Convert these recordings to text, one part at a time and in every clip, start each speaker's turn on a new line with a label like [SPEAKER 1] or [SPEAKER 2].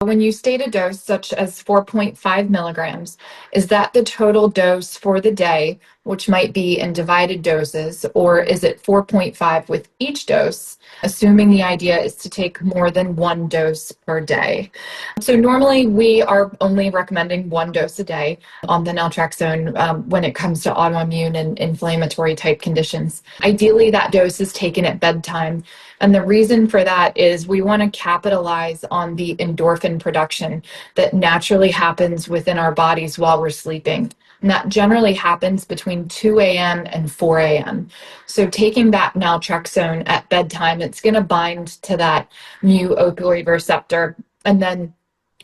[SPEAKER 1] When you state a dose such as 4.5 milligrams, is that the total dose for the day, which might be in divided doses, or is it 4.5 with each dose, assuming the idea is to take more than one dose per day? So normally we are only recommending one dose a day on the naltrexone when it comes to autoimmune and inflammatory type conditions. Ideally, that dose is taken at bedtime. And the reason for that is we want to capitalize on the endorphin production that naturally happens within our bodies while we're sleeping. And that generally happens between 2 a.m. and 4 a.m. So taking that naltrexone at bedtime, it's going to bind to that mu opioid receptor. And then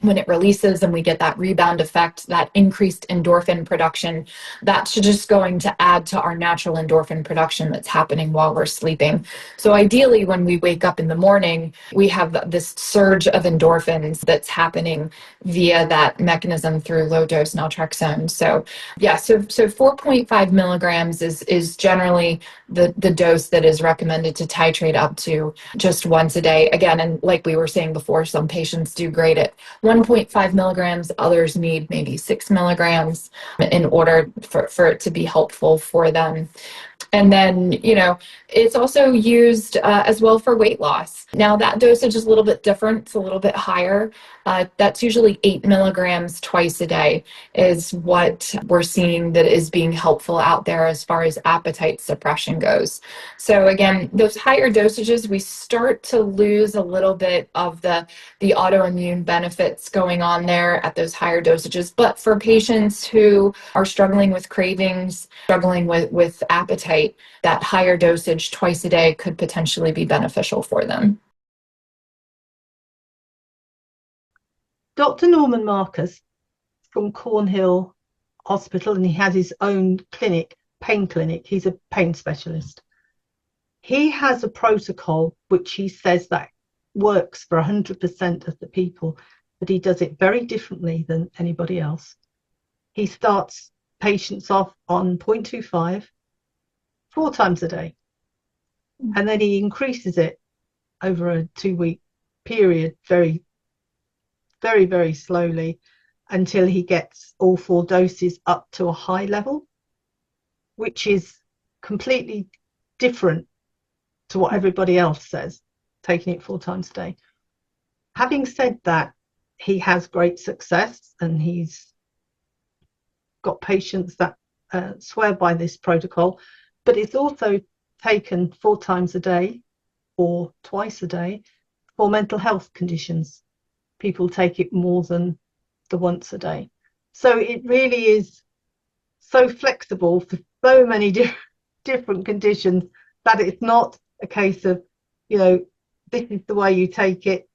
[SPEAKER 1] when it releases and we get that rebound effect, that increased endorphin production, that's just going to add to our natural endorphin production that's happening while we're sleeping. So ideally, when we wake up in the morning, we have this surge of endorphins that's happening via that mechanism through low dose naltrexone. So yeah, so 4.5 milligrams is generally the dose that is recommended to titrate up to just once a day. Again, and like we were saying before, some patients do grade it 1.5 milligrams, others need maybe 6 milligrams in order for it to be helpful for them. And then, it's also used as well for weight loss. Now, that dosage is a little bit different. It's a little bit higher. That's usually 8 milligrams twice a day is what we're seeing that is being helpful out there as far as appetite suppression goes. So again, those higher dosages, we start to lose a little bit of the autoimmune benefits going on there at those higher dosages. But for patients who are struggling with cravings, struggling with appetite, that higher dosage twice a day could potentially be beneficial for them.
[SPEAKER 2] Dr. Norman Marcus from Cornhill Hospital, and he has his own clinic, pain clinic. He's a pain specialist. He has a protocol which he says that works for 100% of the people, but he does it very differently than anybody else. He starts patients off on 0.25 4 times a day, and then he increases it over a 2-week period very, very, very slowly until he gets all 4 doses up to a high level, which is completely different to what everybody else says, taking it 4 times a day. Having said that, he has great success, and he's got patients that swear by this protocol, but it's also taken 4 times a day or twice a day for mental health conditions. People take it more than the once a day. So it really is so flexible for so many different conditions that it's not a case of, this is the way you take it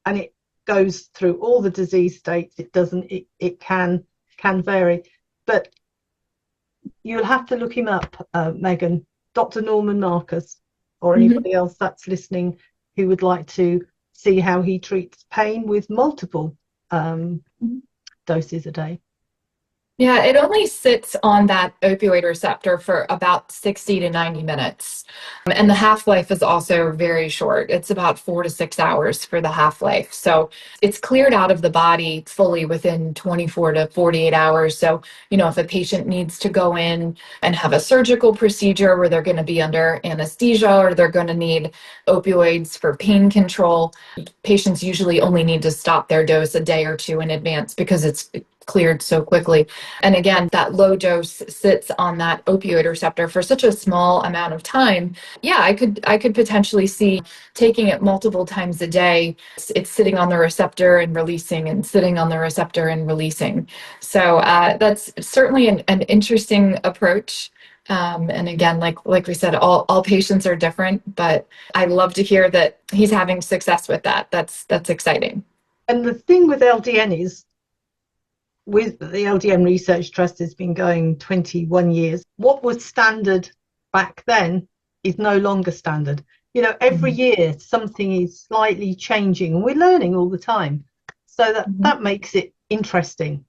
[SPEAKER 2] and it goes through all the disease states. It doesn't, it can vary. But you'll have to look him up, Megan, Dr. Norman Marcus, or anybody else that's listening who would like to see how he treats pain with multiple doses a day.
[SPEAKER 1] Yeah, it only sits on that opioid receptor for about 60 to 90 minutes. And the half-life is also very short. It's about 4 to 6 hours for the half-life. So it's cleared out of the body fully within 24 to 48 hours. So, if a patient needs to go in and have a surgical procedure where they're going to be under anesthesia or they're going to need opioids for pain control, patients usually only need to stop their dose a day or 2 in advance because it's cleared so quickly. And again, that low dose sits on that opioid receptor for such a small amount of time. Yeah, I could potentially see taking it multiple times a day. It's sitting on the receptor and releasing and sitting on the receptor and releasing. So that's certainly an interesting approach. And again, like we said, all patients are different, but I love to hear that he's having success with that. That's exciting.
[SPEAKER 2] And the thing with LDN is, with the LDN Research Trust has been going 21 years. What was standard back then is no longer standard. Every year something is slightly changing, and we're learning all the time. So that makes it interesting.